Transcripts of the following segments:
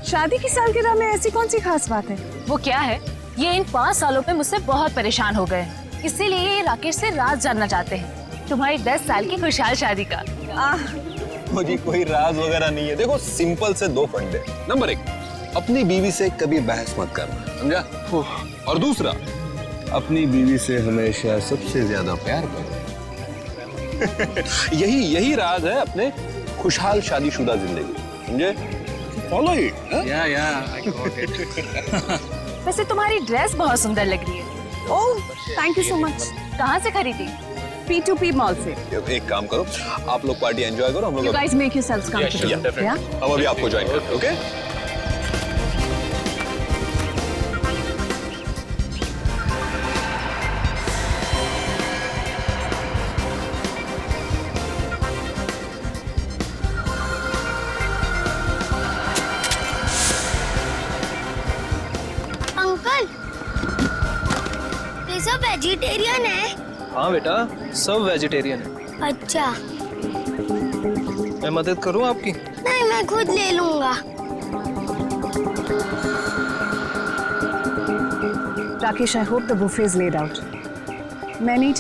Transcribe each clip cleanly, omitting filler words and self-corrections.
शादी की सालगिरह में ऐसी कौन सी खास बात है? वो क्या है, ये इन 5 सालों में मुझसे बहुत परेशान हो गए, इसीलिए ये राकेश से राज जानना चाहते हैं तुम्हारी 10 साल की खुशहाल शादी का। मुझे कोई राज वगैरह नहीं है। देखो सिंपल से 2 फंडे। नंबर 1, अपनी बीवी से कभी बहस मत करना, समझा? और दूसरा, अपनी बीवी से हमेशा सबसे ज्यादा प्यार करो। यही राज है अपने खुशहाल शादीशुदा जिंदगी, समझे? Follow it. वैसे तुम्हारी ड्रेस बहुत सुंदर लग रही है। ओह, थैंक यू सो मच। कहाँ से खरीदी? P2P मॉल से। एक काम करो, आप लोग पार्टी एंजॉय करो, हम लोग You guys make yourselves comfortable. Yeah? हम अभी आपको ज्वाइन करते हैं, ओके? अंकल, ये सब वेजिटेरियन है? हाँ बेटा, सब वेजिटेरियन है। अच्छा। मैं मदद करूँ आपकी? नहीं, मैं खुद ले लूंगा। Rakesh, I hope the buffet is laid out. मैं नहीं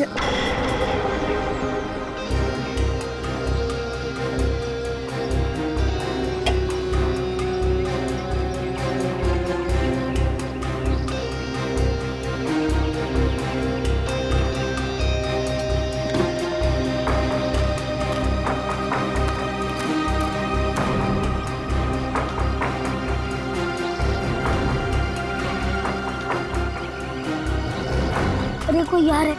अरे कोई यार है।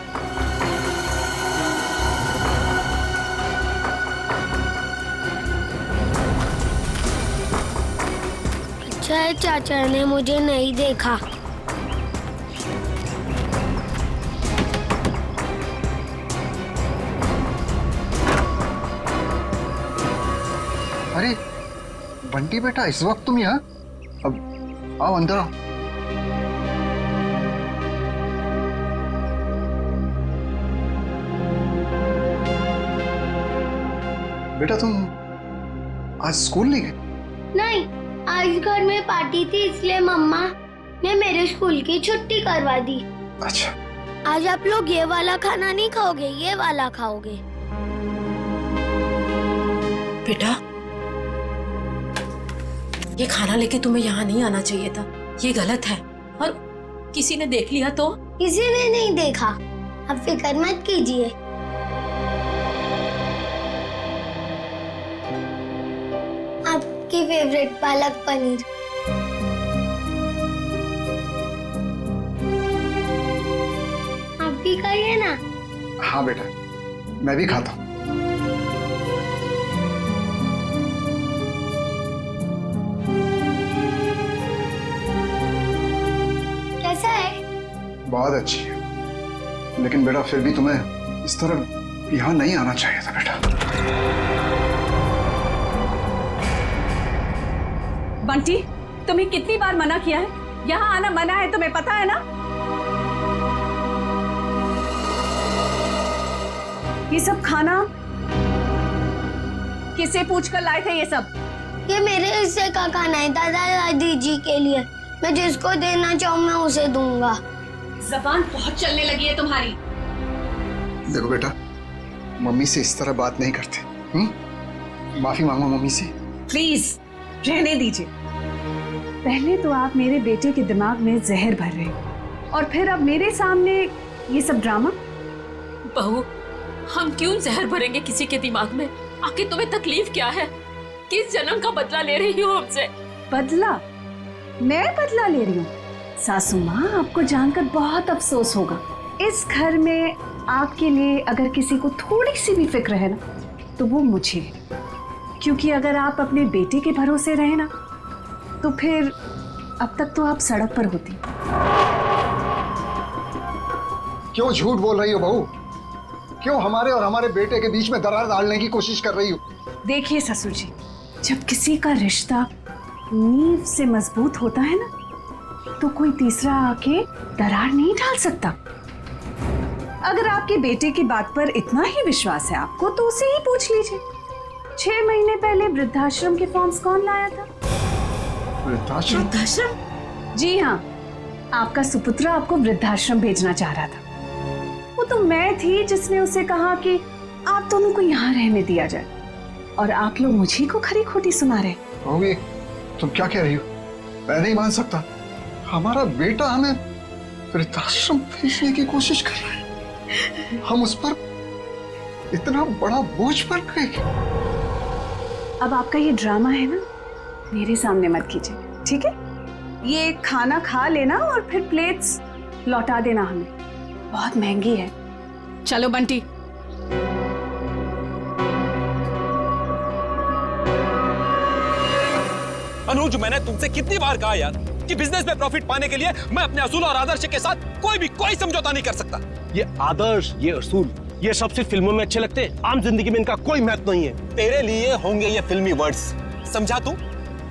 अच्छा है चाचा ने मुझे नहीं देखा। अरे बंटी बेटा, इस वक्त तुम यहाँ? अब आओ अंदर आओ। बेटा तुम आज स्कूल नहीं गए? नहीं, आज घर में पार्टी थी इसलिए मम्मा ने मेरे स्कूल की छुट्टी करवा दी। अच्छा। आज आप लोग ये वाला खाना नहीं खाओगे, ये वाला खाओगे। बेटा, ये खाना लेके तुम्हें यहाँ नहीं आना चाहिए था, ये गलत है। और किसी ने देख लिया तो? किसी ने नहीं देखा, आप फिक्र मत कीजिए। आपकी फेवरेट पालक पनीर। आप भी खाइए ना। हाँ बेटा, मैं भी खाता हूँ। कैसा है? बहुत अच्छी है, लेकिन बेटा फिर भी तुम्हें इस तरह यहाँ नहीं आना चाहिए था बेटा। बंटी, तुम्हें कितनी बार मना किया है? यहाँ आना मना है, तुम्हें पता है ना? ये सब खाना किससे पूछकर लाए थे? ये सब ये मेरे हिस्से का खाना है, दादा दादी जी के लिए। मैं जिसको देना चाहूँ मैं उसे दूंगा। जबान बहुत चलने लगी है तुम्हारी। देखो बेटा, मम्मी से इस तरह बात नहीं करते। माफी मांगो मम्मी से। प्लीज रहने दीजिए। पहले तो आप मेरे बेटे के दिमाग में जहर भर रहे हो और फिर अब मेरे सामने ये सब ड्रामा। बहू, हम क्यों जहर भरेंगे किसी के दिमाग में? आखिर तुम्हें तकलीफ क्या है? किस जन्म का बदला ले रही हो हमसे? बदला? मैं बदला ले रही हूँ? सासू माँ, आपको जानकर बहुत अफसोस होगा। इस घर में आपके लिए अगर किसी को थोड़ी सी भी फिक्र है ना, तो वो मुझे। क्योंकि अगर आप अपने बेटे के भरोसे रहे ना, तो फिर अब तक तो आप सड़क पर होती। क्यों झूठ बोल रही हो बहू? क्यों हमारे और हमारे बेटे के बीच में दरार डालने की कोशिश कर रही हो? देखिए ससुर जी, जब किसी का रिश्ता नींव से मजबूत होता है ना, तो कोई तीसरा आके दरार नहीं डाल सकता। अगर आपके बेटे की बात पर इतना ही विश्वास है आपको, तो उसे ही पूछ लीजिए। 6 महीने पहले वृद्धाश्रम के फॉर्म्स कौन लाया था? वृद्धाश्रम? वृद्धाश्रम? जी हाँ, आपका सुपुत्र आपको वृद्धाश्रम भेजना चाह रहा था। वो तो मैं थी जिसने उसे कहा कि आप दोनों को यहाँ रहने दिया जाए, और आप लोग मुझे को खरी खोटी सुना रहे। होगी, तुम क्या कह रही हो? मैं नहीं मान सकता। हमारा बेटा हमें वृद्धाश्रम भेजने की कोशिश कर रहा है। हम उस पर इतना बड़ा बोझ पड़ गए। अब आपका ये ड्रामा है ना, मेरे सामने मत कीजिए, ठीक है? ये खाना खा लेना और फिर प्लेट्स लौटा देना हमें, बहुत महंगी है। चलो बंटी। अनुज, मैंने तुमसे कितनी बार कहा यार कि बिजनेस में प्रॉफिट पाने के लिए मैं अपने असूल और आदर्श के साथ कोई समझौता नहीं कर सकता। ये आदर्श, ये असूल, ये सब सिर्फ फिल्मों में अच्छे लगते हैं, आम जिंदगी में इनका कोई महत्व नहीं है। तेरे लिए होंगे ये फिल्मी वर्ड्स, समझा तू?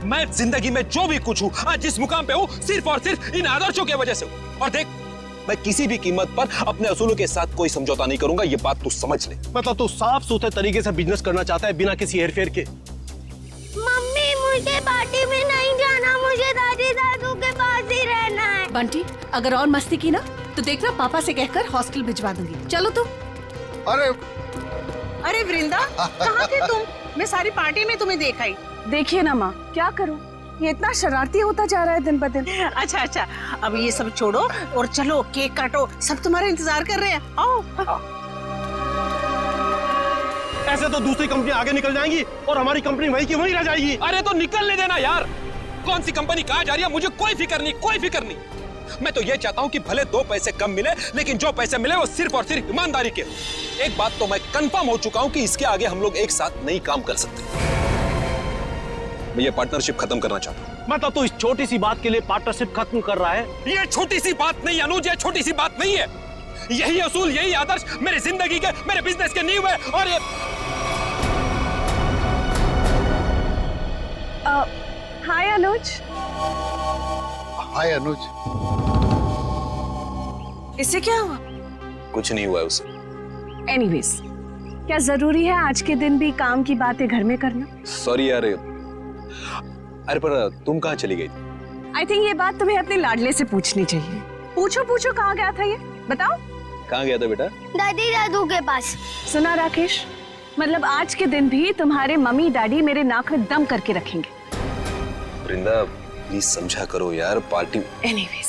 मैं जिंदगी में जो भी कुछ हूँ, आज जिस मुकाम पे हूँ, सिर्फ और सिर्फ इन आदर्शों की वजह से हूँ। और देख, मैं किसी भी कीमत पर अपने असूलों के साथ कोई समझौता नहीं करूंगा, ये बात तू समझ ले। मतलब तू साफ सुथरे तरीके से बिजनेस करना चाहता है बिना किसी हेरफेर के। मम्मी, मुझे पार्टी में नहीं जाना, मुझे दादी दादू के पास ही रहना है। बंटी, अगर और मस्ती की ना तो देखना पापा से कहकर हॉस्टल भिजवा दूंगी। चलो तुम। अरे वृंदा, कहाँ थे तुम? मैं सारी पार्टी में तुम्हें देखा ही। देखिए ना माँ, क्या करूं, ये इतना शरारती होता जा रहा है दिन ब दिन। अच्छा, अब ये सब छोड़ो और चलो केक काटो, सब तुम्हारा इंतजार कर रहे हैं। आओ। ऐसे तो दूसरी कंपनी आगे निकल जाएंगी और हमारी कंपनी वहीं की वहीं रह जाएगी। अरे तो निकलने देना यार, कौन सी कंपनी कहाँ जा रही है मुझे कोई फिक्र नहीं। मैं तो ये चाहता हूँ कि भले 2 पैसे कम मिले, लेकिन जो पैसे मिले वो सिर्फ और सिर्फ ईमानदारी के। एक बात तो मैं कंफर्म हो चुका हूँ कि इसके आगे हम लोग एक साथ नहीं काम कर सकते। मैं ये पार्टनरशिप खत्म करना चाहता हूँ। मतलब तू इस छोटी सी बात के लिए पार्टनरशिप खत्म कर रहा है? ये छोटी सी बात नहीं अनुज, ये छोटी सी बात नहीं है। यही असूल, यही आदर्श मेरी जिंदगी के, मेरे बिजनेस के नींव है। और ये हाय अनुज। हाय अनुज। इससे क्या हुआ? कुछ नहीं हुआ है उसे। एनीवेज, क्या जरूरी है आज के दिन भी काम की बातें घर में करना? सॉरी यार। अरे पर तुम कहाँ चली गई? आई थिंक ये बात तुम्हें अपने लाडले से पूछनी चाहिए। पूछो कहाँ गया था ये, बताओ। कहाँ गया था बेटा? दादी दादू के पास। सुना राकेश, मतलब आज के दिन भी तुम्हारे मम्मी डैडी मेरे नाक में दम करके रखेंगे। वृंदा, प्लीज समझा करो यार, पार्टी। एनीवेज,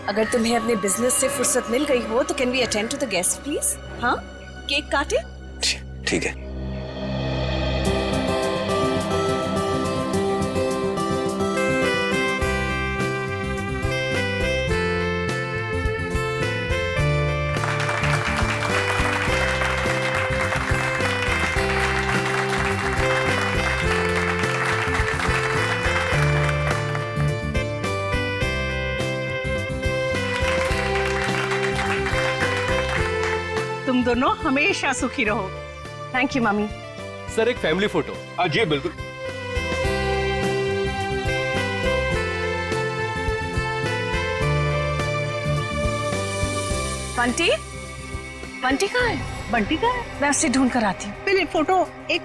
अगर तुम्हें अपने बिजनेस से फुर्सत मिल गई हो तो can we attend to the guest please? हाँ, केक काटे। ठीक है। तुम दोनों हमेशा सुखी रहो। Thank you mummy. सर, एक फैमिली फोटो। जी बिल्कुल। बंटी कहाँ है? बंटी कहाँ है? मैं उसे ढूंढ कर आती हूँ। पहले फोटो एक।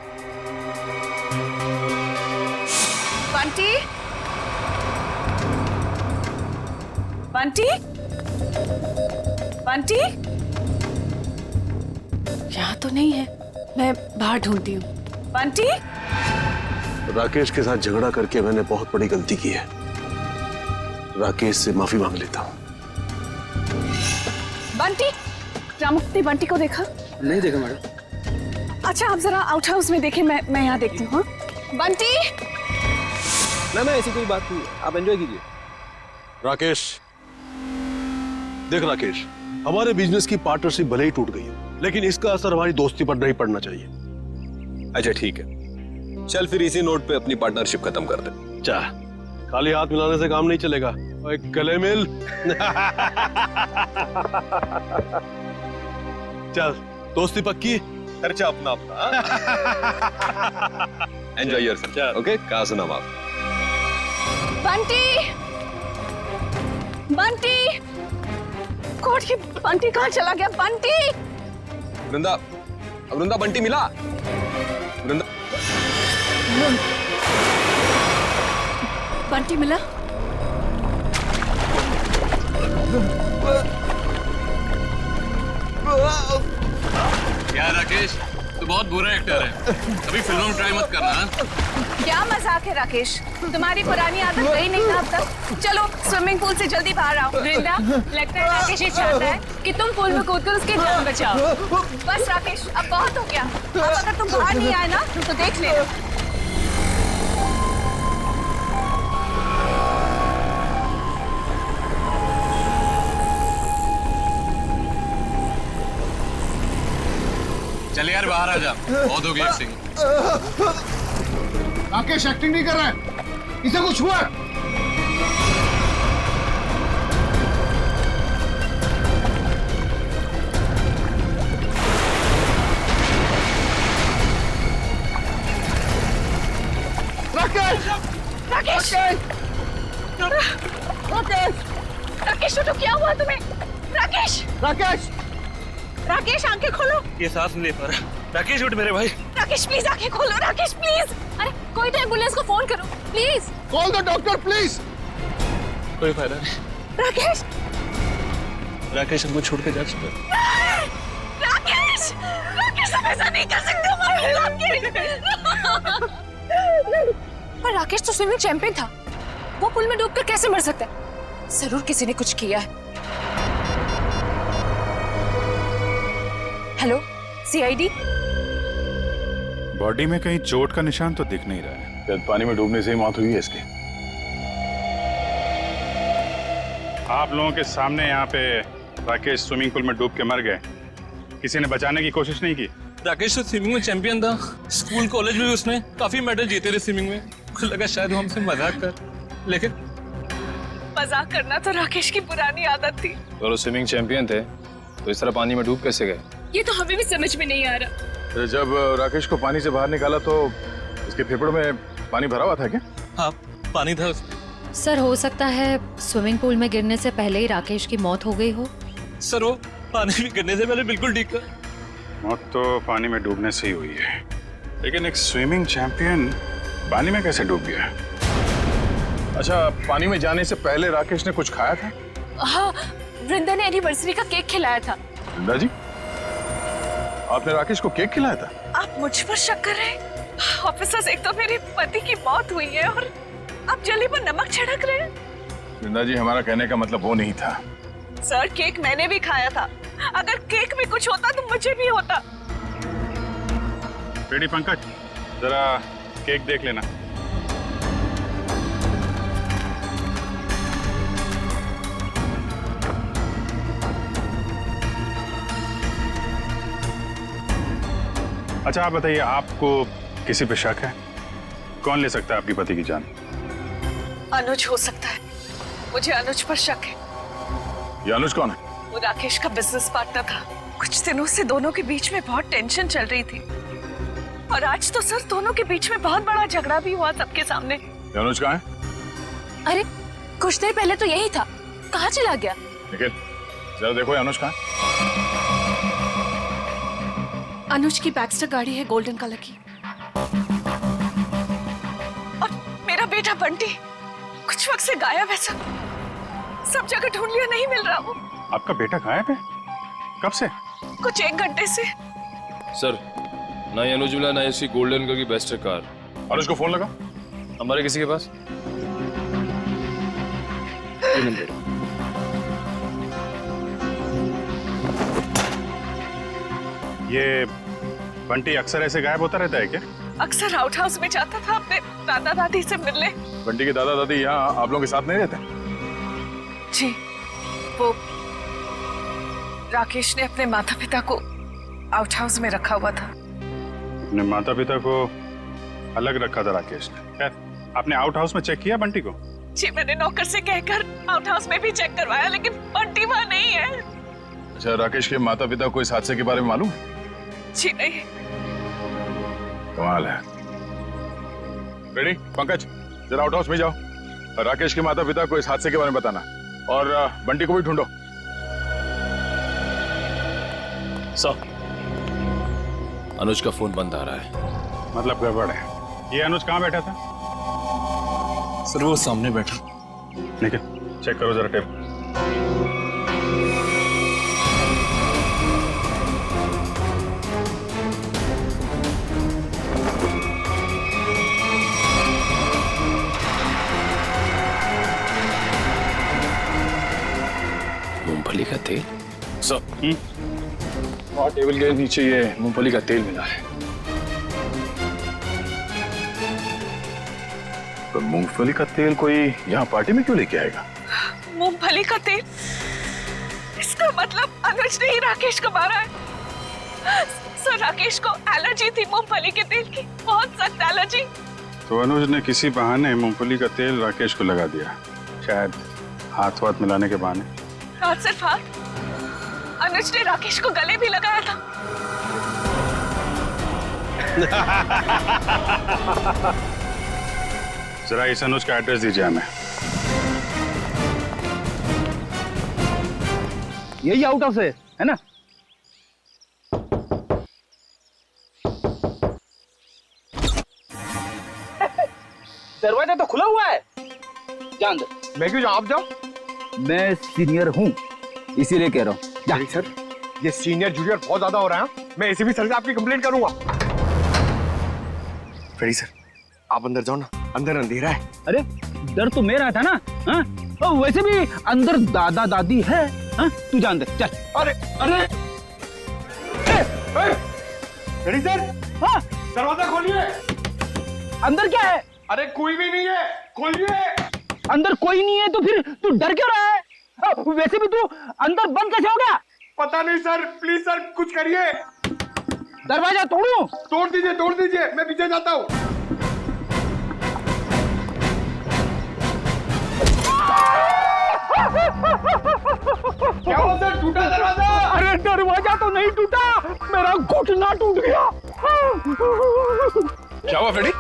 बंटी यहाँ तो नहीं है, मैं बाहर ढूंढती हूँ। बंटी। राकेश के साथ झगड़ा करके मैंने बहुत बड़ी गलती की है। राकेश से माफी मांग लेता हूँ। बंटी, रामुक्ति बंटी को देखा? नहीं देखा मैडम। अच्छा, आप जरा आउट हाउस में देखें, मैं यहाँ देखती हूँ। बंटी। ना ऐसी कोई बात नहीं, आप एंजॉय कीजिए। राकेश, देख राकेश, हमारे बिजनेस की पार्टनरशिप भले ही टूट गई है, लेकिन इसका असर हमारी दोस्ती पर नहीं पड़ना चाहिए। अच्छा ठीक है, चल फिर इसी नोट पे अपनी पार्टनरशिप खत्म कर दे। जा, खाली हाथ मिलाने से काम नहीं चलेगा, और एक गले मिल। चल, दोस्ती पक्की, खर्चा अपना अपना। Enjoy yourself. ओके, कहाँ सुनाम आप? बंटी कोट की बंटी कहाँ चला गया? बंटी। वृंदा बंटी मिला? वृंदा बंटी मिला? यार राकेश, तू बहुत बुरा एक्टर है, कभी फिल्मों में ट्राई मत करना। क्या मजाक है राकेश, तुम्हारी पुरानी आदत गई नहीं ना अब तक। चलो स्विमिंग पूल से जल्दी बाहर आओ। वृंदा, लगता है राकेश ये चाहता है कि तुम पूल में कूदकर उसकी जान बचाओ। बस राकेश, अब बहुत हो गया। अब अगर तुम बाहर नहीं आए ना तो देख ले। चल यार बाहर आ जा, बहुत हो गई एक्टिंग। राकेश एक्टिंग नहीं कर रहा है, इसे कुछ हुआ है। राकेश! राकेश! राकेश उठो, क्या हुआ तुम्हें? राकेश! राकेश! राकेश आंखें खोलो। ये सांस नहीं ले पा रहा। राकेश उठ मेरे भाई। राकेश प्लीज आंखें खोलो। राकेश प्लीज। अरे कोई तो एम्बुलेंस को फोन करो please. Call the doctor please. कोई फायदा नहीं। राकेश! राकेश हमको छोड़ के जा चुका है। राकेश! राकेश तुम ऐसा नहीं कर सकते हमारे साथ। पर राकेश तो स्विमिंग चैंपियन था, वो पुल में डूबकर कैसे मर सकता है? जरूर किसी ने कुछ किया है। Hello, CID? बॉडी में कहीं चोट का निशान तो दिख नहीं रहा है। शायद पानी में डूबने से ही मौत हुई है इसकी। आप लोगों के सामने यहाँ पे राकेश स्विमिंग पूल में डूब के मर गए, किसी ने बचाने की कोशिश नहीं की? राकेश तो स्विमिंग में चैंपियन था, स्कूल कॉलेज में भी उसने काफी मेडल जीते थे स्विमिंग में। मुझे लगा शायद वो हमसे मजाक कर, लेकिन मजाक करना तो राकेश की पुरानी आदत थी। और वो स्विमिंग चैंपियन थे, तो इस तरह पानी में डूब कैसे गए? ये तो हमें भी समझ में नहीं आ रहा। जब राकेश को पानी से बाहर निकाला तो उसके फेफड़ों में पानी भरा हुआ था क्या? हाँ, पानी था उसमें। सर हो सकता है स्विमिंग पूल में गिरने से पहले ही राकेश की मौत हो गई हो। सर वो पानी में गिरने से पहले बिल्कुल ठीक था। मौत तो पानी में डूबने से ही हुई है, लेकिन एक स्विमिंग चैंपियन पानी में कैसे डूब गया? अच्छा, पानी में जाने से पहले राकेश ने कुछ खाया था? हाँ, वृंदा ने एनिवर्सरी का केक खिलाया था। वृंदा जी, आपने राकेश को केक खिलाया था? आप मुझ पर शक कर रहे हैं? ऑफिसर्स, एक तो मेरे पति की मौत हुई है और आप जली पर नमक छिड़क रहे हैं। वृंदा जी, हमारा कहने का मतलब वो नहीं था। सर, केक मैंने भी खाया था। अगर केक में कुछ होता तो मुझे भी होता। बेटी पंकज, जरा केक देख लेना। अच्छा आप बताइए, आपको किसी पे शक है? कौन ले सकता है आपकी पति की जान? अनुज हो सकता है, मुझे अनुज पर शक है। ये अनुज कौन है? वो राकेश का बिजनेस पार्टनर था। कुछ दिनों से दोनों के बीच में बहुत टेंशन चल रही थी और आज तो सर दोनों के बीच में बहुत बड़ा झगड़ा भी हुआ सबके सामने। ये अनुज कहाँ है? अरे कुछ देर पहले तो यही था, कहाँ चला गया? लेकिन जरा देखो ये अनुज कहाँ है? अनुज की बैक्स्टर गाड़ी है गोल्डन कलर की। और मेरा बेटा बंटी कुछ वक्त से गायब है सर। सब जगह ढूंढ लिया, नहीं मिल रहा वो। आपका बेटा गायब है? कब से? कुछ 1 घंटे से। सर, ना ही अनुज मिला, ना ही इसकी गोल्डन कलर की बेस्टर कार। अनुज को फोन लगा हमारे किसी के पास? ये बंटी अक्सर ऐसे गायब होता रहता है क्या? अक्सर आउट हाउस में जाता था अपने दादा दादी से मिलने। बंटी के दादा दादी यहाँ आप लोगों के साथ नहीं रहते? जी, वो राकेश ने अपने माता पिता को आउट हाउस में रखा हुआ था। अपने माता पिता को अलग रखा था राकेश ने। खैर, आपने आउट हाउस में चेक किया बंटी को? जी, मैंने नौकर से कहकर आउट हाउस में भी चेक करवाया, लेकिन बंटी वहाँ नहीं है। अच्छा, राकेश के माता पिता को इस हादसे के बारे में मालूम है? जी नहीं। कमाल है। रेडी पंकज, जरा आउट हाउस में जाओ और राकेश के माता पिता को इस हादसे के बारे में बताना, और बंटी को भी ढूंढो। सर, अनुज का फोन बंद आ रहा है। मतलब गड़बड़ है। ये अनुज कहाँ बैठा था? सर वो सामने बैठा। निखिल चेक करो जरा टेप। मूंगफली का तेल सर और टेबल के नीचे ये मूंगफली का तेल मिला है। तो मूंगफली का तेल कोई यहाँ पार्टी में क्यों लेके आएगा? मूंगफली का तेल? इसका मतलब अनुज ने ही राकेश को मारा है। सर राकेश को एलर्जी थी मूंगफली के तेल की, बहुत सख्त एलर्जी। तो अनुज ने किसी बहाने मूंगफली का तेल राकेश को लगा दिया, शायद हाथ वाथ मिलाने के बहाने। और सिर्फ हाथ, अनुज ने राकेश को गले भी लगाया था। जरा इस अनुज का एड्रेस दीजिए हमें। यही आउट हाउस है ना? दरवाजा तो खुला हुआ है, जा अंदर। मैं क्यों जाऊं? आप जाओ। मैं सीनियर हूँ इसीलिए कह रहा हूँ। सर ये सीनियर जूनियर बहुत ज्यादा हो रहा है। मैं एसीपी सर से आपकी कंप्लेंट करूंगा। फेरी सर आप अंदर जाओ ना, अंदर अंधेरा है। अरे डर तो मेरा था ना। हाँ? और वैसे भी अंदर दादा दादी है। हाँ? तू जा अंदर चल। अरे अरे फेरी सर, हाँ? दरवाजा खोलिए। अंदर क्या है? अरे कोई भी नहीं है, खोलिए। अंदर कोई नहीं है तो फिर तू डर क्यों रहा है? वैसे भी तू अंदर बंद कैसे हो गया? पता नहीं सर, प्लीज सर कुछ करिए। दरवाजा तोड़ूं? तोड़ दीजिए, मैं पीछे जाता हूँ। क्या हुआ सर, टूटा दरवाजा? अरे दरवाजा तो नहीं टूटा, मेरा घुटना टूट गया। क्या हुआ फ्रेडी?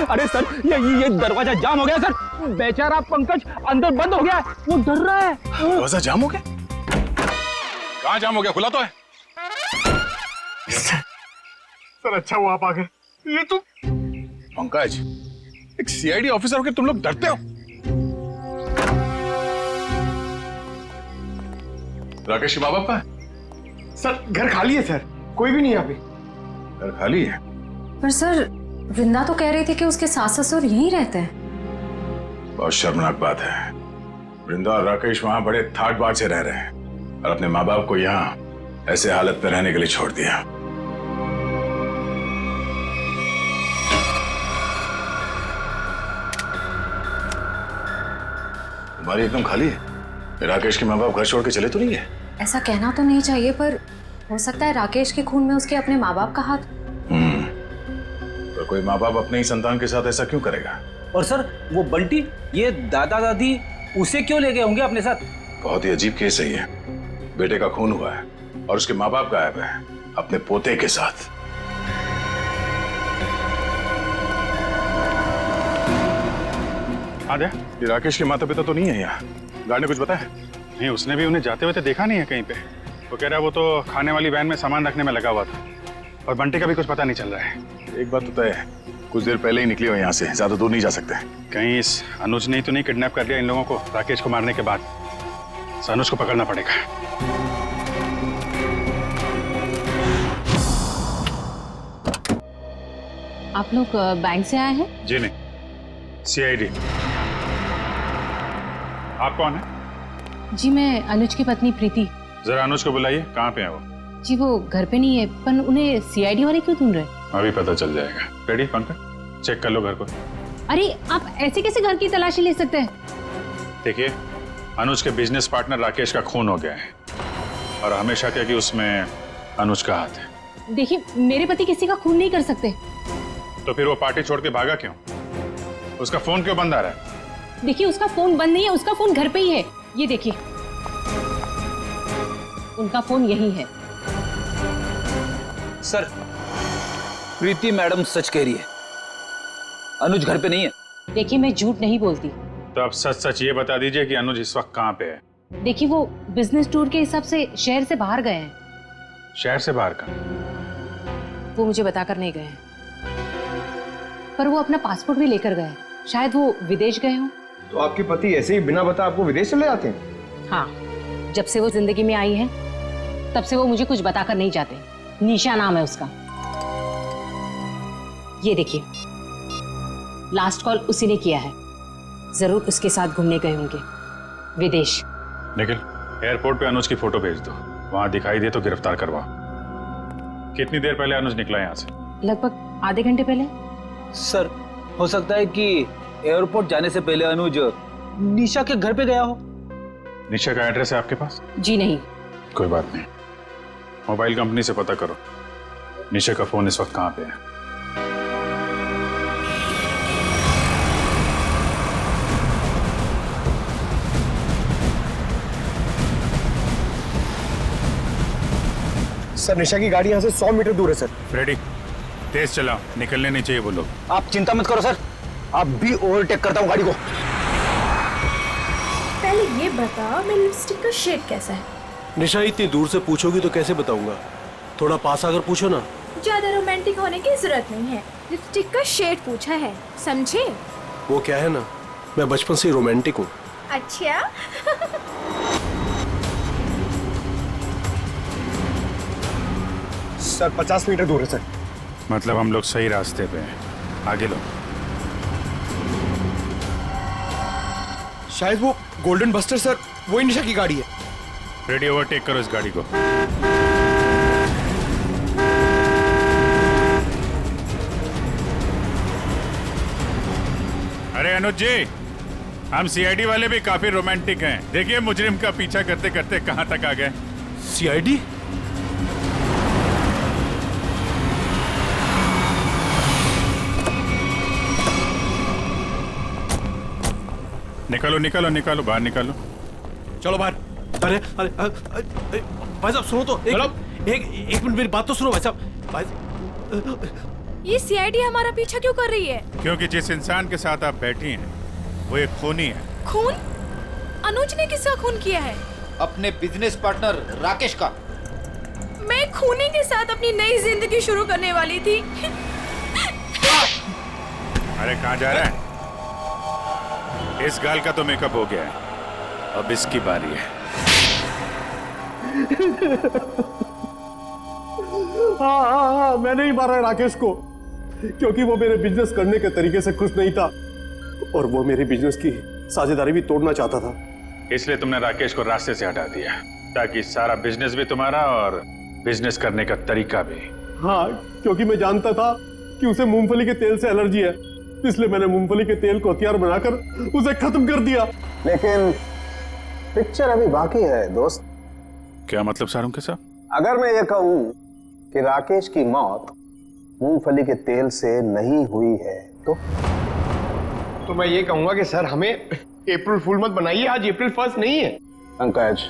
अरे सर ये दरवाजा जाम हो गया सर। बेचारा पंकज अंदर बंद हो गया है, वो डर रहा है। दरवाजा जाम हो गया? कहाँ जाम हो गया? खुला तो है। सर अच्छा हुआ आप आ गए। ये तो पंकज, एक सीआईडी ऑफिसर होकर तुम लोग डरते हो? राकेश के माँ बाप का है? सर घर खाली है सर, कोई भी नहीं यहाँ पे। घर खाली है? पर सर वृंदा तो कह रही थी कि उसके सास ससुर यहीं रहते हैं। बहुत शर्मनाक बात है। वृंदा और राकेश वहां बड़े ठाट बाट से रह रहे हैं और अपने माँ बाप को यहाँ ऐसे हालत में रहने के लिए छोड़ दिया। तुम्हारी एकदम खाली है। राकेश के माँ बाप घर छोड़ के चले तो नहीं है? ऐसा कहना तो नहीं चाहिए, पर हो सकता है राकेश के खून में उसके अपने माँ बाप का हाथ। तो कोई माँ बाप अपने ही संतान के साथ ऐसा क्यों करेगा? और सर वो बंटी, ये दादा दादी उसे क्यों ले गए होंगे अपने साथ? बहुत ही अजीब केस है ये। बेटे का खून हुआ है और उसके माँ बाप गायब है अपने पोते के साथ। हाँ ये राकेश के माता पिता तो नहीं है यहाँ? गार्ड ने कुछ बताया? नहीं, उसने भी उन्हें जाते हुए देखा नहीं है कहीं पे। वो कह रहा है वो तो खाने वाली वैन में सामान रखने में लगा हुआ था और बंटी का भी कुछ पता नहीं चल रहा है। एक बात तो तय है, कुछ देर पहले ही निकले हो यहाँ से, ज्यादा दूर नहीं जा सकते। कहीं इस अनुज ने तो नहीं किडनैप कर लिया इन लोगों को राकेश को मारने के बाद? अनुज को पकड़ना पड़ेगा। आप लोग बैंक से आए हैं? जी नहीं, सीआईडी। आप कौन है? जी मैं अनुज की पत्नी प्रीति। जरा अनुज को बुलाइए, कहाँ पे है वो? जी वो घर पे नहीं है, पर उन्हें सीआईडी वाले क्यों ढूंढ रहे? अभी पता चल जाएगा। रेडी पंकज, चेक कर लो घर को। अरे आप ऐसे कैसे घर की तलाशी ले सकते हैं? देखिए, अनुज के बिजनेस पार्टनर राकेश का खून हो गया है और हमेशा क्या कि उसमें अनुज का हाथ है। देखिए मेरे पति किसी का खून नहीं कर सकते। तो फिर वो पार्टी छोड़ के भागा क्यों? उसका फोन क्यों बंद आ रहा है? देखिए उसका फोन बंद नहीं है, उसका फोन घर पे ही है। ये देखिए उनका फोन यही है। सर प्रीति मैडम सच कह रही है, अनुज घर पे नहीं है। देखिए मैं झूठ नहीं बोलती। तो आप सच सच ये बता दीजिए कि अनुज इस वक्त कहाँ पे है? देखिए वो बिजनेस टूर के हिसाब से शहर से बाहर गए हैं। शहर से बाहर का? वो मुझे बताकर नहीं गए हैं, पर वो अपना पासपोर्ट भी लेकर गए हैं। शायद वो विदेश गए हों। तो आपके पति ऐसे ही बिना बता आपको विदेश चले जाते हैं? हाँ, जब से वो जिंदगी में आई है तब से वो मुझे कुछ बताकर नहीं जाते। निशा नाम है उसका। ये देखिए, लास्ट कॉल उसी ने किया है। जरूर उसके साथ घूमने गए होंगे विदेश। निखिल, एयरपोर्ट पे अनुज की फोटो भेज दो, वहां दिखाई दे तो गिरफ्तार करवा। कितनी देर पहले अनुज निकला यहाँ से? लगभग आधे घंटे पहले। सर, हो सकता है कि एयरपोर्ट जाने से पहले अनुज निशा के घर पे गया हो। निशा का एड्रेस है आपके पास? जी नहीं। कोई बात नहीं, मोबाइल कंपनी से पता करो निशा का फोन इस वक्त कहाँ पे है। सर, निशा की गाड़ी यहाँ से 100 मीटर दूर है सर। फ्रेडी, तेज चलाओ, निकलने नहीं चाहिए वो लोग। आप चिंता मत करो सर, आप भी ओवरटेक करता हूँ गाड़ी को। पहले ये बता, मेरी लिपस्टिक का शेड कैसा है? निशा, इतनी दूर से पूछोगी तो कैसे बताऊंगा? थोड़ा पास आकर पूछो ना। ज्यादा रोमांटिक होने की जरूरत नहीं है, लिपस्टिक का शेड पूछा है, समझे? वो क्या है ना, मैं बचपन से रोमांटिक हूँ। अच्छा। सर, 50 मीटर दूर है सर। मतलब हम लोग सही रास्ते पे हैं, आगे लो। शायद वो गोल्डन बस्टर सर, वही निशा की गाड़ी है। फ्रेडी, ओवरटेक करो इस गाड़ी को। अरे अनुज जी, हम सीआईडी वाले भी काफी रोमांटिक हैं। देखिए मुजरिम का पीछा करते करते कहां तक आ गए। सीआईडी? निकालो निकालो निकालो, बाहर निकालो। चलो बाहर। अरे अरे भाई साहब सुनो तो, एक मिनट मेरी बात तो सुनो भाई साहब। भाई, ये सीआईडी हमारा पीछा क्यों कर रही है? क्योंकि जिस इंसान के साथ आप बैठी हैं वो एक खूनी है। खून? अनुज ने किसका खून किया है? अपने बिजनेस पार्टनर राकेश का। मैं खूनी के साथ अपनी नई जिंदगी शुरू करने वाली थी। अरे कहाँ जा रहा है? इस गाल का तो मेकअप हो गया है, अब इसकी बारी है। हाँ, मैंने ही मारा है राकेश को, क्योंकि वो मेरे बिजनेस करने के तरीके से खुश नहीं था और वो मेरे बिजनेस की साझेदारी भी तोड़ना चाहता था। इसलिए तुमने राकेश को रास्ते से हटा दिया ताकि सारा बिजनेस भी तुम्हारा और बिजनेस करने का तरीका भी। हाँ, क्योंकि मैं जानता था कि उसे मूंगफली के तेल से एलर्जी है, इसलिए मैंने मूंगफली के तेल को हथियार बनाकर उसे खत्म कर दिया। लेकिन पिक्चर अभी बाकी है दोस्त। क्या मतलब सारुंके साहब? अगर मैं ये कहूं कि राकेश की मौत मूंगफली के तेल से नहीं हुई है तो मैं ये कहूंगा कि सर हमें अप्रैल फूल मत बनाइए, आज अप्रैल 1 नहीं है। पंकज,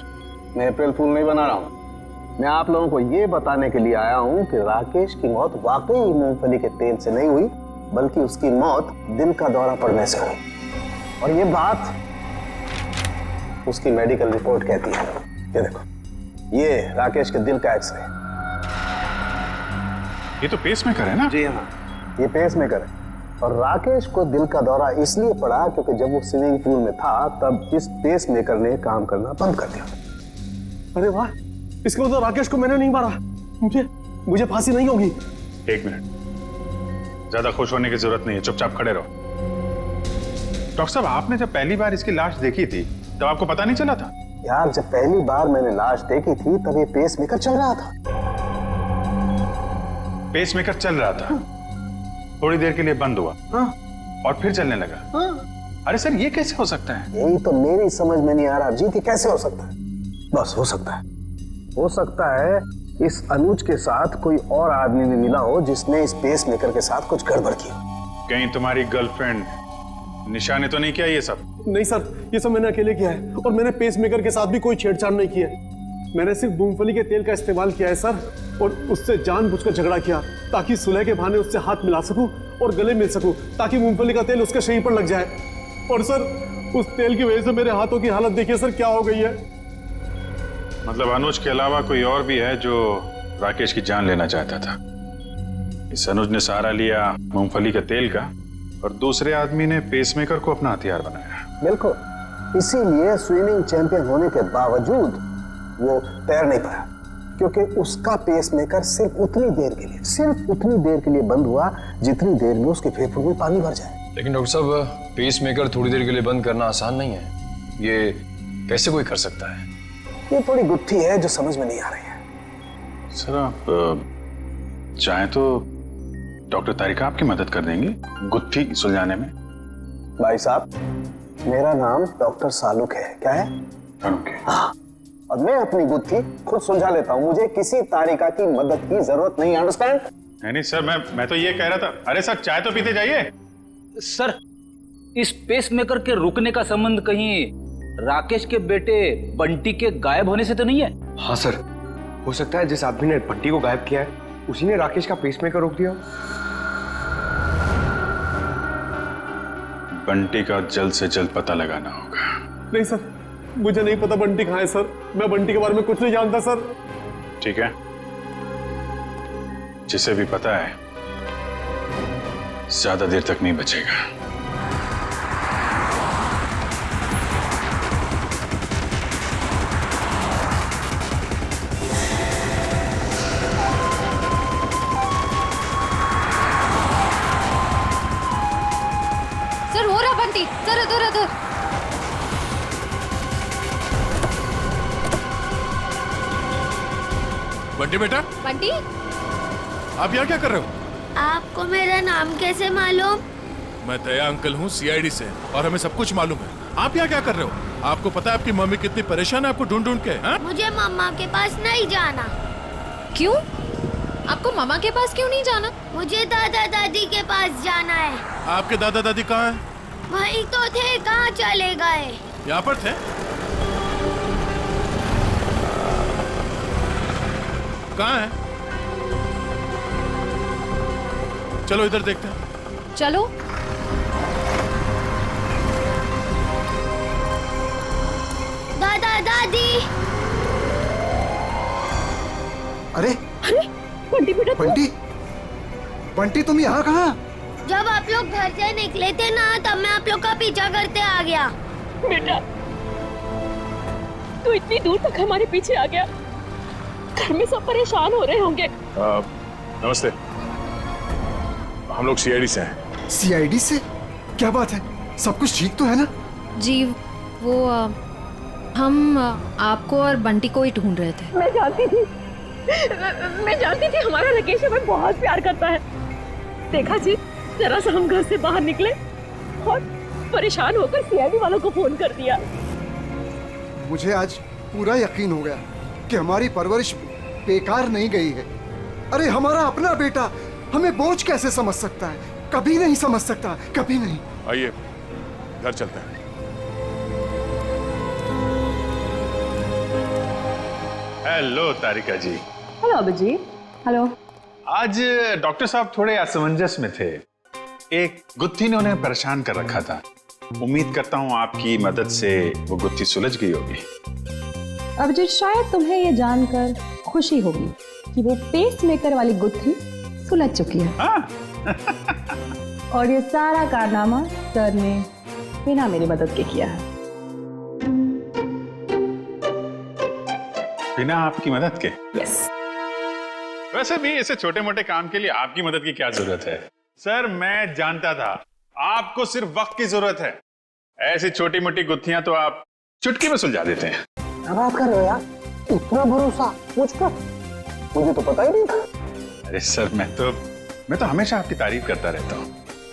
मैं अप्रैल फूल नहीं बना रहा हूं। मैं आप लोगों को ये बताने के लिए आया हूं कि राकेश की मौत वाकई मूंगफली के तेल से नहीं हुई, बल्कि उसकी मौत दिल का दौरा पड़ने से हुई। और ये बात उसकी मेडिकल रिपोर्ट कहती है। ये देखो, ये राकेश के दिल का एक्सरे। ये तो पेसमेकर है ना? जी हाँ, ये पेसमेकर है। और राकेश को दिल का दौरा इसलिए पड़ा क्योंकि जब वो स्विमिंग पूल में था तब इस पेसमेकर ने काम करना बंद कर दिया। अरे वाह, इसका मतलब राकेश को मैंने नहीं मारा। मुझे फांसी नहीं होगी। एक मिनट, ज्यादा खुश होने की जरूरत नहीं है, चुपचाप खड़े रहो। डॉक्टर साहब, आपने जब पहली बार इसकी लाश देखी थी तब आपको पता नहीं चला था? यार, जब पहली बार मैंने लाश देखी थी तब ये पेसमेकर चल रहा था। पेसमेकर चल रहा था, थोड़ी देर के लिए बंद हुआ और फिर चलने लगा। अरे सर, ये कैसे हो सकता है? यही तो मेरी समझ में नहीं आ रहा जी, कैसे हो सकता है? बस हो सकता है इस अनुज के साथ कोई और आदमी भी मिला हो जिसने इस पेसमेकर के साथ कुछ गड़बड़ की। कहीं तुम्हारी गर्लफ्रेंड निशा ने तो नहीं किया ये सब? नहीं सर, ये सब मैंने अकेले किया है और मैंने पेसमेकर के साथ भी कोई छेड़छाड़ नहीं किया है। मैंने सिर्फ मूंगफली के तेल का इस्तेमाल किया है सर, और उससे जानबूझकर झगड़ा किया ताकि सुलह के बहाने उससे हाथ मिला सकूं और गले मिल सकूं, ताकि मूंगफली का तेल उसके शरीर पर लग जाए। और सर, उस तेल की वजह से मेरे हाथों की हालत देखिए सर क्या हो गई है। मतलब अनुज के अलावा कोई और भी है जो राकेश की जान लेना चाहता था। इस अनुज ने सहारा लिया मूंगफली के तेल का और दूसरे आदमी ने पेसमेकर को अपना हथियार बनाया। बिल्कुल, इसीलिए स्विमिंग चैंपियन होने के बावजूद वो तैर नहीं पाया, क्योंकि उसका पेसमेकर सिर्फ उतनी देर के लिए बंद हुआ जितनी देर में उसके फेफड़ों में पानी भर जाए। लेकिन डॉक्टर साहब, पेसमेकर थोड़ी देर के लिए बंद करना आसान नहीं है। ये कैसे कोई कर सकता है? ये थोड़ी गुत्थी है जो समझ में नहीं आ रही है। सर आप चाहें तो डॉक्टर तारिका आपकी मदद कर देंगी गुत्थी सुलझाने में। भाई साहब, मेरा नाम डॉक्टर सालुक है। क्या है? हाँ, और मैं अपनी गुत्थी खुद सुलझा लेता हूँ। मुझे किसी तारिका की मदद की जरूरत नहीं। अंडरस्टैंड? नहीं सर, मैं तो ये कह रहा था। अरे सर, चाय तो पीते जाइए। सर, इस पेसमेकर के रुकने का संबंध कहीं राकेश के बेटे बंटी के गायब होने से तो नहीं है? हाँ सर, हो सकता है जिस आदमी ने बंटी को गायब किया है उसी ने राकेश का पेसमेकर रोक दिया। बंटी का जल्द से जल्द पता लगाना होगा। नहीं सर, मुझे नहीं पता बंटी कहाँ है सर। मैं बंटी के बारे में कुछ नहीं जानता सर। ठीक है, जिसे भी पता है ज्यादा देर तक नहीं बचेगा। सर, हो रहा बंटी। सर, इधर इधर। बंटी बेटा, बंटी, आप यहाँ क्या कर रहे हो? आपको मेरा नाम कैसे मालूम? मैं दया अंकल हूँ, सीआईडी से, और हमें सब कुछ मालूम है। आप यहाँ क्या कर रहे हो? आपको पता है आपकी मम्मी कितनी परेशान है आपको ढूंढ ढूंढ के? हा? मुझे मम्मा के पास नहीं जाना। क्यों? आपको मामा के पास क्यों नहीं जाना? मुझे दादा दादी के पास जाना है। आपके दादा दादी कहाँ हैं? वहीं तो थे, कहाँ चले गए? यहाँ पर थे। कहाँ है? चलो इधर देखते हैं। चलो। दादा दादी। अरे बंटी बेटा, बंटी तुम यहाँ कहाँ? जब आप लोग घर से निकले थे ना, तब मैं आप लोग का पीछा करते आ गया। बेटा, तू इतनी दूर तक हमारे पीछे आ गया। घर में सब परेशान हो रहे होंगे। नमस्ते, हम लोग सीआईडी से हैं। सीआईडी से? क्या बात है? सब कुछ ठीक तो है ना? जी, वो हम आपको और बंटी को ही ढूंढ रहे थे। मैं जानती थी हमारा राकेश हमें बहुत प्यार करता है। देखा जी, जरा सा हम घर से बाहर निकले और परेशान होकर सीआईडी वालों को फोन कर दिया। मुझे आज पूरा यकीन हो गया कि हमारी परवरिश बेकार नहीं गई है। अरे हमारा अपना बेटा हमें बोझ कैसे समझ सकता है? कभी नहीं समझ सकता, कभी नहीं। आइए घर चलते हैं। हेलो तारिका जी। हेलो अभिजीत। हेलो। आज डॉक्टर साहब थोड़े असमंजस में थे। एक गुत्थी ने उन्हें परेशान कर रखा था। उम्मीद करता हूँ आपकी मदद से वो गुत्थी सुलझ गई होगी। अभिजीत, शायद तुम्हें ये जानकर खुशी होगी कि वो पेसमेकर वाली गुत्थी सुलझ चुकी है। और ये सारा कारनामा सर ने बिना मेरी मदद के किया है। बिना आपकी मदद के? यस। वैसे भी ऐसे छोटे मोटे काम के लिए आपकी मदद की क्या जरूरत है? सर, मैं जानता था आपको सिर्फ वक्त की जरूरत है। ऐसी छोटी मोटी गुत्थियां तो आप चुटकी में सुलझा देते हैं। क्या बात कर रहे हो यार? इतना भरोसा मुझ पर? मुझे तो पता ही नहीं था। अरे सर, मैं तो हमेशा आपकी तारीफ करता रहता हूँ।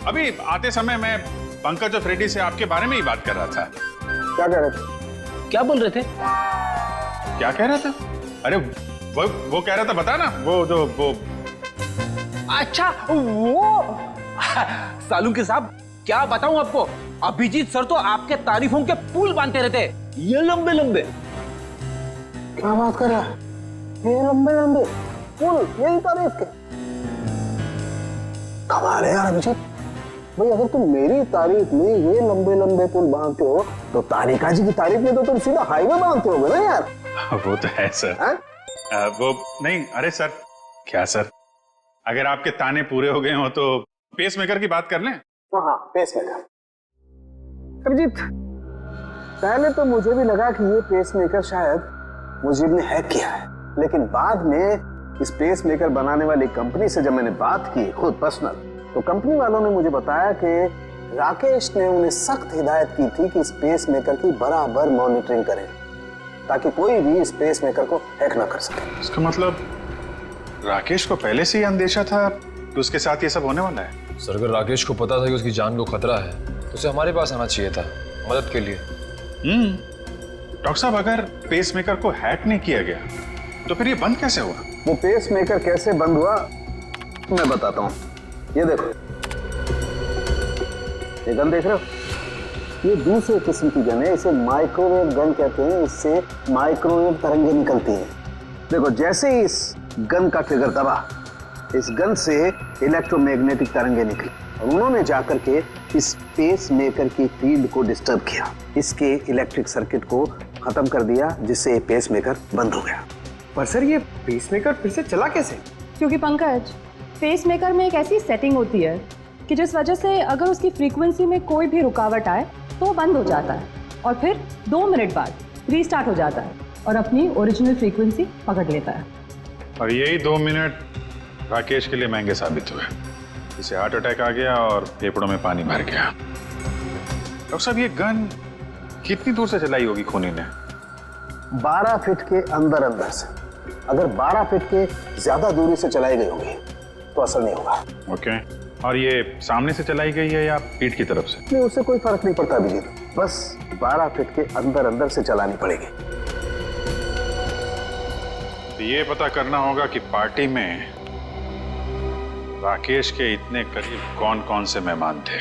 अभी आते समय मैं पंकज और फ्रेडी से आपके बारे में ही बात कर रहा था। क्या कह रहे थे? क्या बोल रहे थे? क्या कह रहा था? अरे वो कह रहा था, बता ना, वो अच्छा, वो सालू के साहब, क्या बताऊं आपको, अभिजीत सर तो आपके तारीफों के पुल बांधते रहते, ये लंबे लंबे। क्या बात कर रहा है? ये लंबे लंबे पुल, यही तारीफ के? कमाल है यार अभिजीत भाई, अगर तुम मेरी तारीफ में ये लंबे लंबे पुल बांधते हो तो तारिका जी की तारीफ में तो तुम सीधा हाईवे बांधते होगे ना यार। वो तो है सर। वो नहीं, अरे सर, क्या सर, अगर आपके ताने पूरे हो गए हो तो पेसमेकर की बात कर लें। हाँ, पेसमेकर। अभिजीत, पहले तो मुझे भी लगा कि ये पेसमेकर शायद मुजीब ने हैक किया है, लेकिन बाद में इस पेसमेकर बनाने वाली कंपनी से जब मैंने बात की खुद पर्सनल, तो कंपनी वालों ने मुझे बताया कि राकेश ने उन्हें सख्त हिदायत की थी कि इस पेसमेकर की बराबर मॉनिटरिंग करें ताकि कोई भी इस पेसमेकर को हैक ना कर सके। इसका मतलब राकेश को पहले से ही अंदेशा था कि उसके साथ ये सब होने वाला है। सर, अगर राकेश को पता था कि उसकी जान को खतरा है तो उसे हमारे पास आना चाहिए था मदद के लिए। डॉक्टर साहब, अगर पेसमेकर को हैक नहीं किया गया तो फिर ये बंद कैसे हुआ? वो पेसमेकर कैसे बंद हुआ मैं बताता हूँ। ये देखो, ये गन देख रहे हो? ये दूसरे किस्म की गन है, इसे माइक्रोवेव गन कहते हैं। इससे माइक्रोवेव तरंगे निकलती हैं। देखो, जैसे ही इस गन का ट्रिगर दबा, इस गन से इलेक्ट्रोमैग्नेटिक तरंगे निकली और उन्होंने जाकर के इस पेसमेकर की फील्ड को डिस्टर्ब किया, इसके इलेक्ट्रिक सर्किट को खत्म कर दिया, जिससे ये पेसमेकर बंद हो गया। पर सर, ये पेसमेकर फिर से चला कैसे? क्योंकि पंकज, पेसमेकर में एक ऐसी सेटिंग होती है कि जिस वजह से अगर उसकी फ्रीक्वेंसी में कोई भी रुकावट आए तो वो बंद हो जाता है और फिर 2 मिनट बाद रीस्टार्ट हो जाता है और अपनी ओरिजिनल फ्रीक्वेंसी पकड़ लेता है। और यही 2 मिनट राकेश के लिए महंगे साबित हुए। इसे हार्ट अटैक आ गया और फेफड़ों में पानी भर गया। डॉक्टर साहब, ये गन कितनी दूर से चलाई होगी खूनी ने? 12 फीट के अंदर अंदर से। अगर 12 फीट के ज्यादा दूरी से चलाई गई होगी तो असर नहीं होगा। ओके, और ये सामने से चलाई गई है या पीठ की तरफ से? नहीं, उससे कोई फर्क नहीं पड़ता अभिजीत, बस 12 फीट के अंदर अंदर से चलानी पड़ेगी। तो ये पता करना होगा कि पार्टी में राकेश के इतने करीब कौन कौन से मेहमान थे।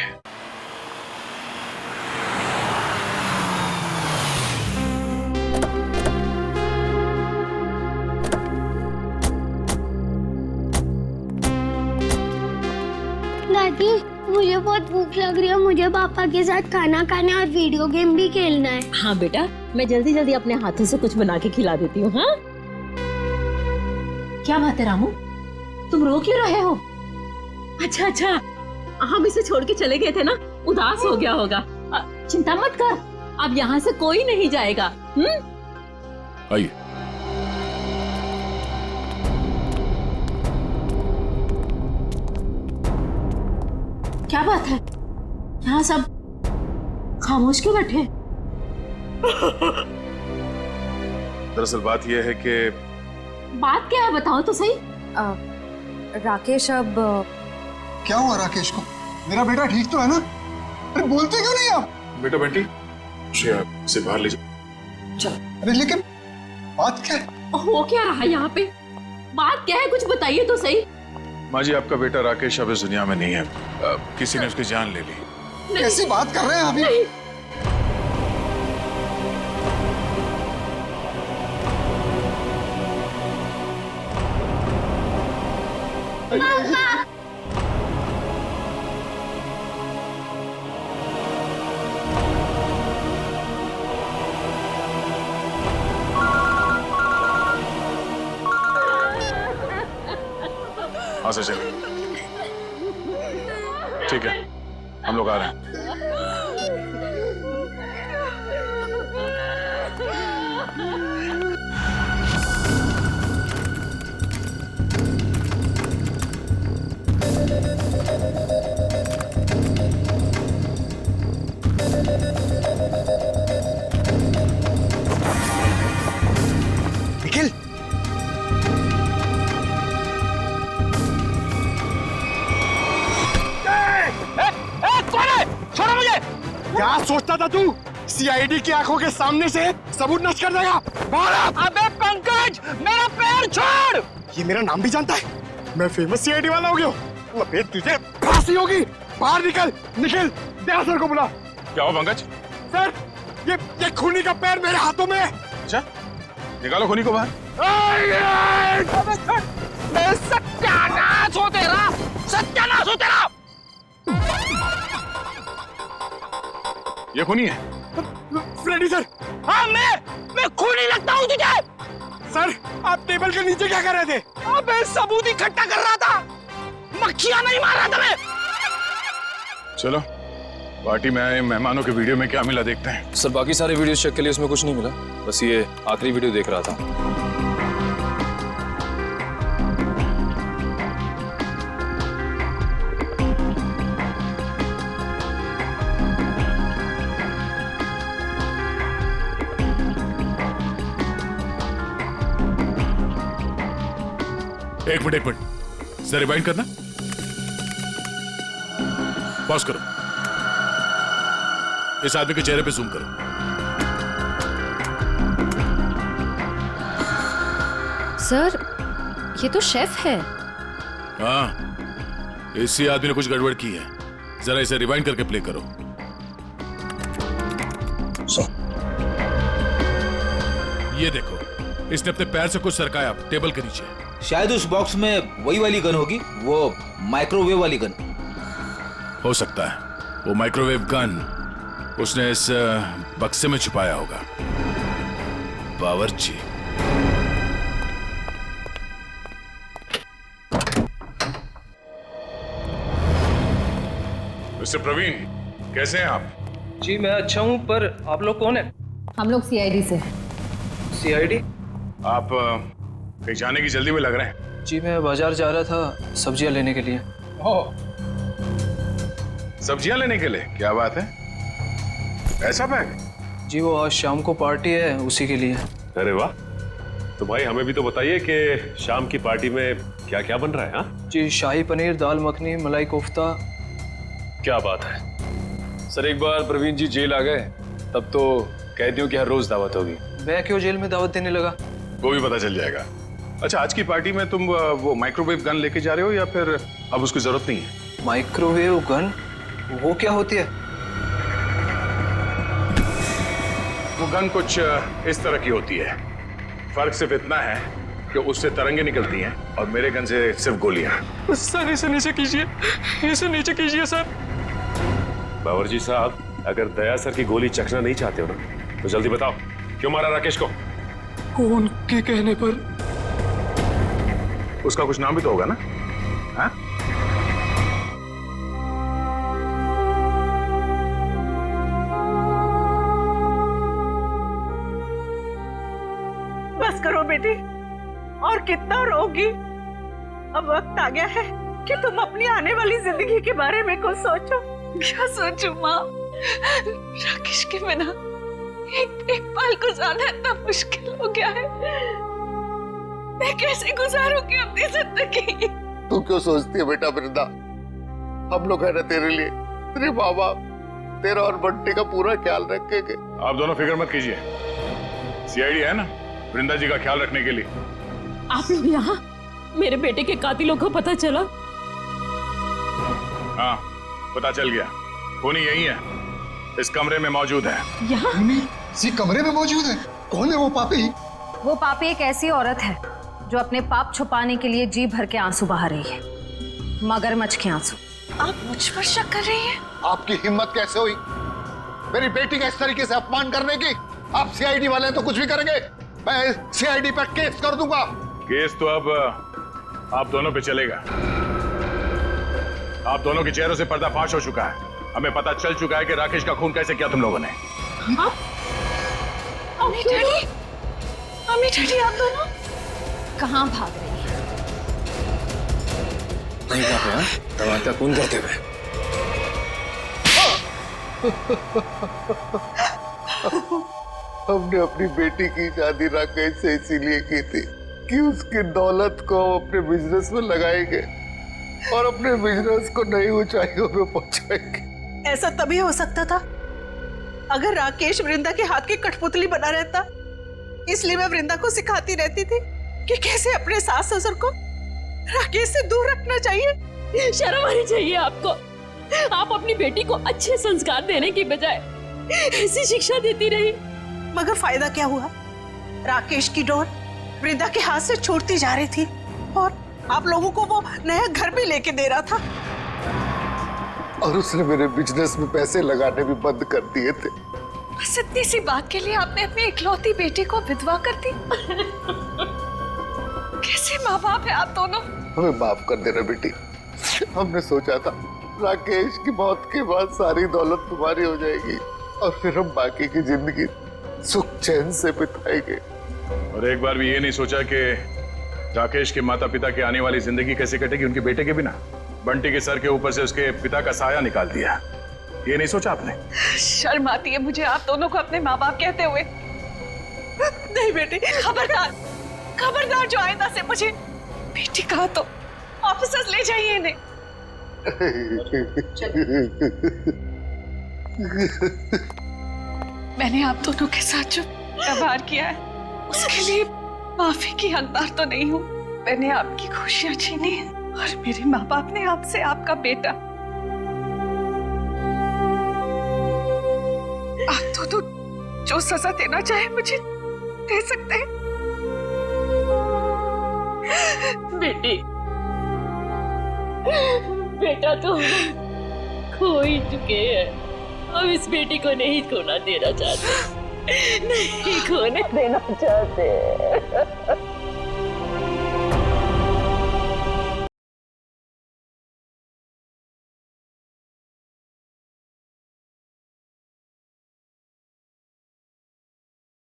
दादी, मुझे बहुत भूख लग रही है। मुझे पापा के साथ खाना खाना और वीडियो गेम भी खेलना है। हाँ बेटा, मैं जल्दी जल्दी अपने हाथों से कुछ बना के खिला देती हूँ। हाँ, क्या बात है रामू, तुम रो क्यों रहे हो? अच्छा, हम इसे छोड़ के चले गए थे ना, उदास हो गया होगा। चिंता मत कर, अब यहाँ से कोई नहीं जाएगा। आइए। क्या बात है, यहाँ सब खामोश क्यों बैठे? दरअसल बात यह है कि बात क्या है, बताओ तो सही। राकेश, अब क्या हुआ राकेश को? मेरा बेटा ठीक तो है ना? अरे बोलते क्यों नहीं आप? बेटा बंटी, श्रेया से बाहर ले जाओ। चल। अरे लेकिन बात क्या है? हो क्या रहा है यहाँ पे? बात क्या है, कुछ बताइए तो सही। माँ जी, आपका बेटा राकेश अब इस दुनिया में नहीं है। किसी ने उसकी जान ले ली। कैसी बात कर रहे हैं अभी? नहीं। हाँ सर, चलिए। ठीक है, हम लोग आ रहे हैं। निखिल, छोड़ो मुझे। क्या सोचता था तू? सीआईडी की आंखों के सामने से सबूत नष्ट कर देगा? बाहर आ! अबे पंकज, मेरा पैर छोड़। ये मेरा नाम भी जानता है? मैं फेमस सीआईडी वाला हो गया हूँ। अबे तुझे फांसी होगी। बाहर निकल। निखिल, दया सर को बुला। क्या हो पंकज? सर, ये खूनी का पैर मेरे हाथों में है। अच्छा, निकालो खूनी को बाहर। सत्यानाश हो तेरा, सत्यानाश हो तेरा। ये खूनी है? Freddy sir. हाँ, मैं खूनी लगता हूँ तुझे? सर, आप टेबल के नीचे क्या कर रहे थे? अबे सबूत इकट्ठा कर रहा था, मक्खियां नहीं मार रहा था मैं। चलो पार्टी में आए मेहमानों के वीडियो में क्या मिला देखते हैं। सर बाकी सारे वीडियो चेक के लिए उसमें कुछ नहीं मिला, बस ये आखिरी वीडियो देख रहा था। एक मिनट जरा रिवाइंड करना, पॉज करो, इस आदमी के चेहरे पे जूम करो। सर ये तो शेफ है। हाँ, इसी आदमी ने कुछ गड़बड़ की है, जरा इसे रिवाइंड करके प्ले करो। ये देखो, इसने अपने पैर से कुछ सरकाया टेबल के नीचे। शायद उस बॉक्स में वही वाली गन होगी, वो माइक्रोवेव वाली गन। हो सकता है वो माइक्रोवेव गन उसने इस बक्से में छुपाया होगा। बावर्ची। मिस्टर प्रवीण, कैसे हैं आप? जी मैं अच्छा हूं, पर आप लोग कौन हैं? हम लोग सीआईडी से हैं। सीआईडी? आप कहीं जाने की जल्दी में लग रहे हैं। जी मैं बाजार जा रहा था सब्जियां लेने के लिए। ओह, सब्जियां लेने के लिए? क्या बात है, ऐसा बैग? जी वो आज शाम को पार्टी है, उसी के लिए। अरे वाह, तो भाई हमें भी तो बताइए कि शाम की पार्टी में क्या क्या बन रहा है? हाँ जी शाही पनीर, दाल मखनी, मलाई कोफ्ता। क्या बात है। सर एक बार प्रवीण जी जेल आ गए तब तो कैदियों की हर रोज दावत होगी। मैं क्यों जेल में दावत देने लगा? वो भी पता चल जाएगा। अच्छा, आज की पार्टी में तुम वो माइक्रोवेव गन लेके जा रहे हो या फिर अब उसकी जरूरत नहीं है? Microwave gun? वो क्या होती है? वो गन कुछ इस तरह की होती है, फर्क सिर्फ इतना है कि उससे तरंगे निकलती हैं और मेरे गन से सिर्फ गोलियां। सर इसे नीचे कीजिए, इसे नीचे कीजिए सर। बावर्ची साहब, अगर दया सर की गोली चखना नहीं चाहते हो ना तो जल्दी बताओ, क्यों मारा राकेश को? उनके कहने पर। उसका कुछ नाम भी तो होगा ना? हाँ? बस करो बेटी, और कितना रोगी। अब वक्त आ गया है कि तुम अपनी आने वाली जिंदगी के बारे में कुछ सोचो। क्या सोचूं माँ? राकेश के बिना एक पल गुजारना इतना मुश्किल हो गया है। मैं कैसे गुजारूंगी अपनी जिंदगी? तू क्यों सोचती है बेटा वृंदा? हम लोग है ना तेरे लिए, तेरे माँ बाप, तेरा और बंटी का पूरा ख्याल रखेंगे। आप दोनों फिक्र मत कीजिए, सीआईडी है ना वृंदा जी का ख्याल रखने के लिए। आप लोग यहाँ? मेरे बेटे के कातिलों को पता चला? हाँ पता चल गया, खूनी यही है, इस कमरे में मौजूद है। यहाँ? इसी कमरे में मौजूद है? कौन है वो पापी? वो पापी एक ऐसी औरत है जो अपने पाप छुपाने के लिए जी भर के आंसू बहा रही है, मगरमच्छ के आंसू। आप मुझ पर शक कर रही हैं? आपकी हिम्मत कैसे हुई मेरी बेटी का इस तरीके से अपमान करने की? आप सीआईडी वाले तो कुछ भी करेंगे, मैं सीआईडी पर केस कर दूंगा। केस तो अब आप दोनों पे चलेगा। आप दोनों के चेहरों से पर्दाफाश हो चुका है, हमें पता चल चुका है कि राकेश का खून कैसे किया तुम लोगों ने। अम्मी डैडी, अम्मी डैडी आप दोनों कहाँ भाग रही है? नहीं भाग रहा, दवा का खून करते हुए। हमने अपनी बेटी की शादी राकेश से इसीलिए की थी कि उसकी दौलत को अपने बिजनेस में लगाएंगे और अपने बिजनेस को नई ऊंचाइयों पे पहुंचाएंगे। ऐसा तभी हो सकता था अगर राकेश वृंदा के हाथ की कठपुतली बना रहता। इसलिए मैं वृंदा को सिखाती रहती थी कि कैसे अपने सास ससुर को राकेश से दूर रखना चाहिए। शर्म आनी चाहिए आपको। आप अपनी बेटी को अच्छे संस्कार देने की बजाय ऐसी शिक्षा देती रही। मगर फायदा क्या हुआ? राकेश की डोर वृंदा के हाथ से छूटती जा रही थी और आप लोगों को वो नया घर भी लेके दे रहा था। और उसने मेरे बिजनेस में पैसे लगाने भी बंद कर दिए थे। बस इतनी सी बात के लिए आपने अपनी इकलौती बेटी को विधवा कर दी। कैसे माँ बाप है आप दोनों? हमें माफ कर देना बेटी, हमने सोचा था राकेश की मौत के बाद सारी दौलत तुम्हारी हो जाएगी और फिर हम बाकी की जिंदगी सुख चैन से बिताएंगे। और एक बार भी ये नहीं सोचा कि राकेश के माता पिता की आने वाली जिंदगी कैसे कटेगी उनके बेटे के बिना। बंटी के सर के ऊपर से उसके पिता का साया निकाल दिया, ये नहीं सोचा आपने? शर्म आती है मुझे आप दोनों को अपने माँ बाप कहते हुए। नहीं बेटी, खबरदार खबरदार, जो आइंदा से मुझे बेटी कहा तो ऑफिसर्स ले जाइए इन्हें। मैंने आप दोनों के साथ जो व्यवहार किया है उसके लिए माफी की हकदार तो नहीं हूँ। मैंने आपकी खुशियां छीनी और मेरे माँ बाप ने आपसे आपका बेटा। आप दोनों जो सजा देना चाहे मुझे दे सकते हैं। बेटी, बेटा तो खो ही चुके हैं, हम इस बेटी को नहीं खोना देना चाहते, नहीं खोने देना चाहते।